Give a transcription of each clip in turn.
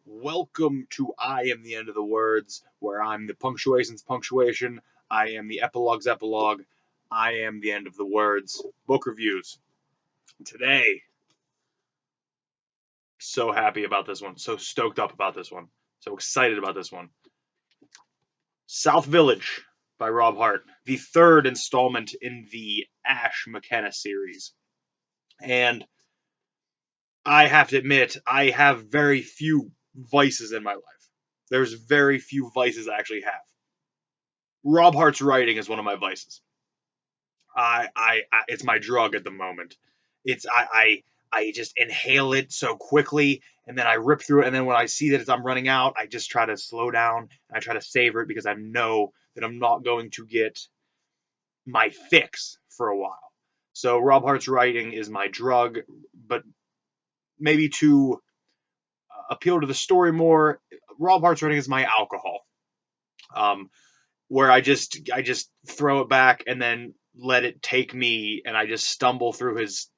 Welcome to I Am the End of the Words, where I'm the punctuation's punctuation, I am the epilogue's epilogue, I am the end of the words. Book reviews. Today, so happy about this one, so stoked up about this one, so excited about this one. South Village by Rob Hart, the third installment in the Ash McKenna series. And I have to admit, I have very few vices in my life. There's very few vices I actually have. Rob Hart's writing is one of my vices. It's my drug at the moment. I just inhale it so quickly, and then I rip through it, and then when I see that I'm running out, I just try to slow down and I try to savor it because I know that I'm not going to get my fix for a while. So Rob Hart's writing is my drug, but maybe to appeal to the story more, Rob Hart's writing is my alcohol. Um, where I just throw it back and then let it take me, and I just stumble through his.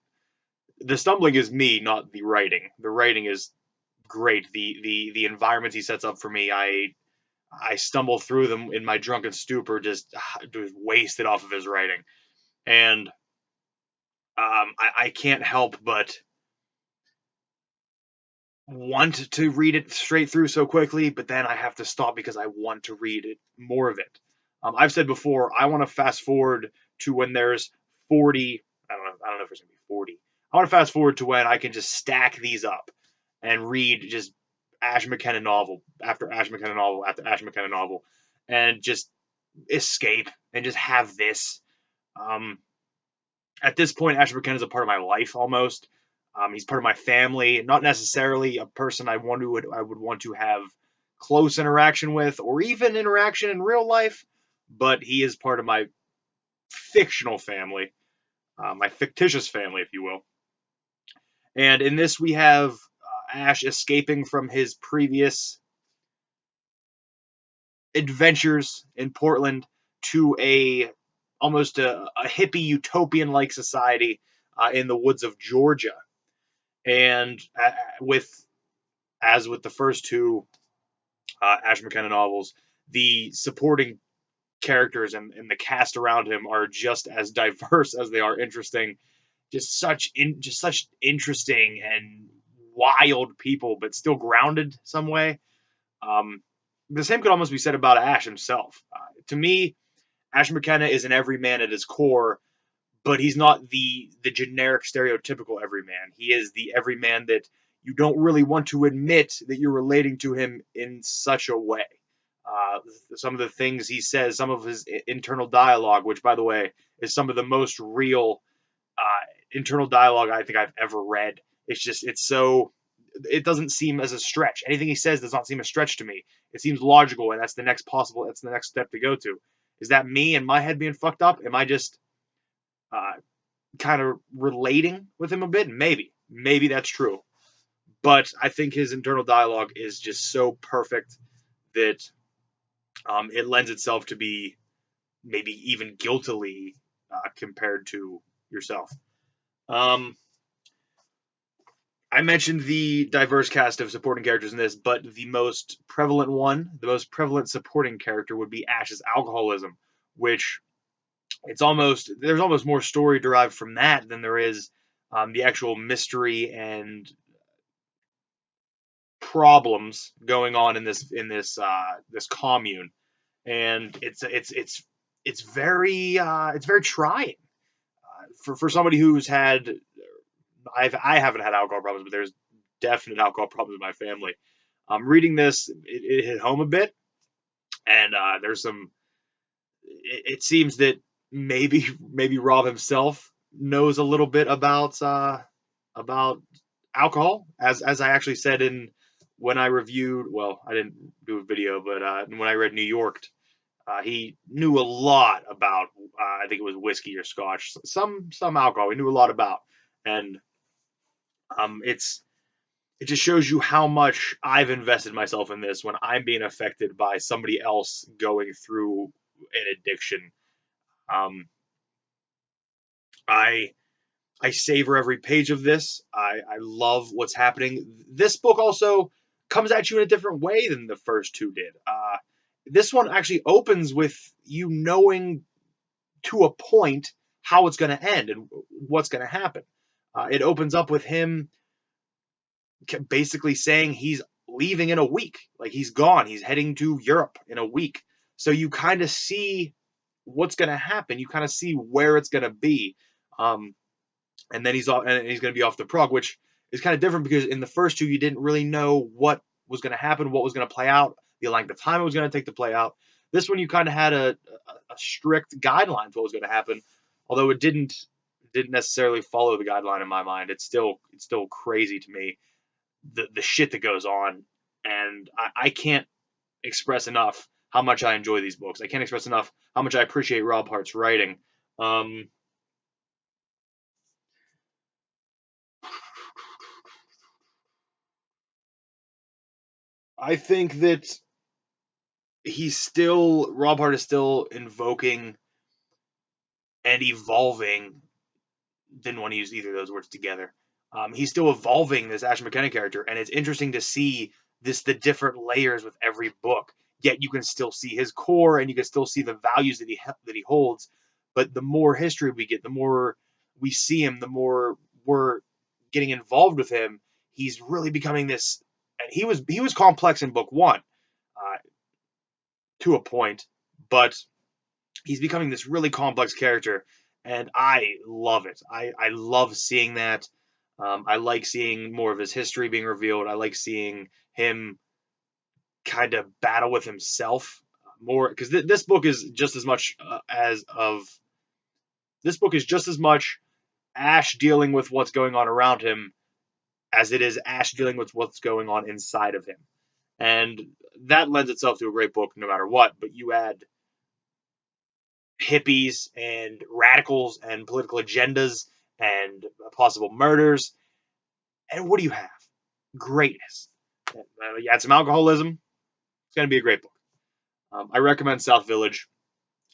The stumbling is me, not the writing. The writing is great. The environments he sets up for me, I stumble through them in my drunken stupor, just wasted off of his writing, and I can't help but want to read it straight through so quickly, but then I have to stop because I want to read it more of it. I've said before, I want to fast forward to when there's 40. I don't know if there's gonna be 40. I want to fast forward to when I can just stack these up and read just Ash McKenna novel after Ash McKenna novel after Ash McKenna novel, and just escape and just have this. Um, at this point, Ash McKenna is a part of my life almost. He's part of my family, not necessarily a person I would want to have close interaction with or even interaction in real life, but he is part of my fictional family, my fictitious family, if you will. And in this, we have Ash escaping from his previous adventures in Portland to a almost a hippie utopian like society in the woods of Georgia. And with as with the first two Ash McKenna novels, the supporting characters and the cast around him are just as diverse as they are interesting. Just such interesting and wild people, but still grounded some way. Um, the same could almost be said about Ash himself. To me, Ash McKenna is an everyman at his core, but he's not the generic stereotypical everyman. He is the everyman that you don't really want to admit that you're relating to him in such a way. Uh, some of the things he says, some of his internal dialogue, which by the way is some of the most real internal dialogue I think I've ever read. It doesn't seem as a stretch. Anything he says does not seem a stretch to me. It seems logical, and that's the next step to go to. Is that me and my head being fucked up? Am I just uh, kind of relating with him a bit? Maybe that's true. But I think his internal dialogue is just so perfect that it lends itself to be maybe even guiltily compared to yourself. Um, I mentioned the diverse cast of supporting characters in this, but the most prevalent supporting character would be Ash's alcoholism, which there's almost more story derived from that than there is the actual mystery and problems going on in this commune, and it's very trying for somebody who's had. I haven't had alcohol problems, but there's definite alcohol problems in my family. Reading this, it hit home a bit, and there's some. It seems that maybe Rob himself knows a little bit about alcohol, as I actually said in when I reviewed. Well, I didn't do a video, but when I read New York, he knew a lot about. I think it was whiskey or scotch, some alcohol. He knew a lot about, and it's it just shows you how much I've invested myself in this when I'm being affected by somebody else going through an addiction. Um, I I savor every page of this. I love what's happening. This book also comes at you in a different way than the first two did. This one actually opens with you knowing to a point how it's going to end and what's going to happen. It opens up with him basically saying he's leaving in a week. Like he's gone. He's heading to Europe in a week. So you kind of see what's going to happen. You kind of see where it's going to be. And then he's going to be off to Prague, which is kind of different because in the first two you didn't really know what was going to happen, what was going to play out, the length of time it was going to take to play out. This one you kind of had a strict guideline for what was going to happen, although it didn't necessarily follow the guideline in my mind. It's still crazy to me the shit that goes on, and I can't express enough how much I enjoy these books. I can't express enough how much I appreciate Rob Hart's writing. Um, I think that Rob Hart is still invoking and evolving. Didn't want to use either of those words together. He's still evolving this Ash McKenna character, and it's interesting to see the different layers with every book. Yet you can still see his core, and you can still see the values that he holds. But the more history we get, the more we see him, the more we're getting involved with him. He's really becoming this. And he was complex in book one, uh, to a point, but he's becoming this really complex character, and I love it. I love seeing that. I like seeing more of his history being revealed. I like seeing him kind of battle with himself more because this book is just as much this book is just as much Ash dealing with what's going on around him as it is Ash dealing with what's going on inside of him, and that lends itself to a great book no matter what. But you add hippies and radicals and political agendas and possible murders. And what do you have? Greatness. You add some alcoholism. It's going to be a great book. I recommend South Village.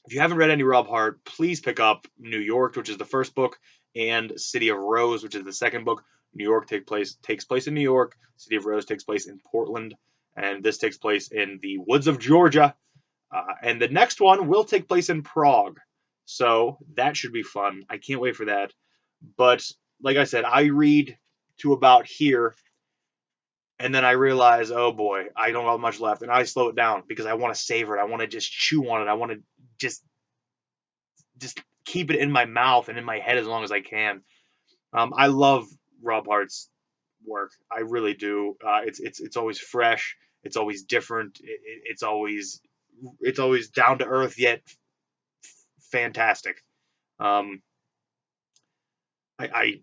If you haven't read any Rob Hart, please pick up New York, which is the first book, and City of Rose, which is the second book. New York takes place in New York. City of Rose takes place in Portland, and this takes place in the woods of Georgia. And the next one will take place in Prague. So that should be fun. I can't wait for that. But like I said, I read to about here, and then I realize, oh boy, I don't have much left. And I slow it down because I want to savor it. I want to just chew on it. I want to just keep it in my mouth and in my head as long as I can. I love Rob Hart's work. I really do. It's always fresh. It's always different. It's always down to earth yet fantastic. Um, I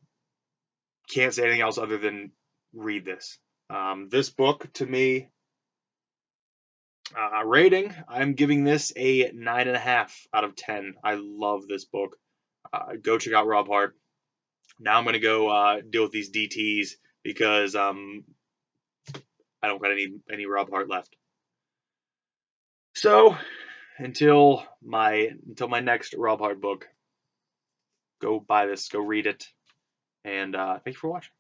can't say anything else other than read this. This book to me, rating, I'm giving this a 9.5 out of 10. I love this book. Go check out Rob Hart. Now I'm gonna go deal with these DTs because I don't got any Rob Hart left. So until my next Rob Hart book, go buy this, go read it, and thank you for watching.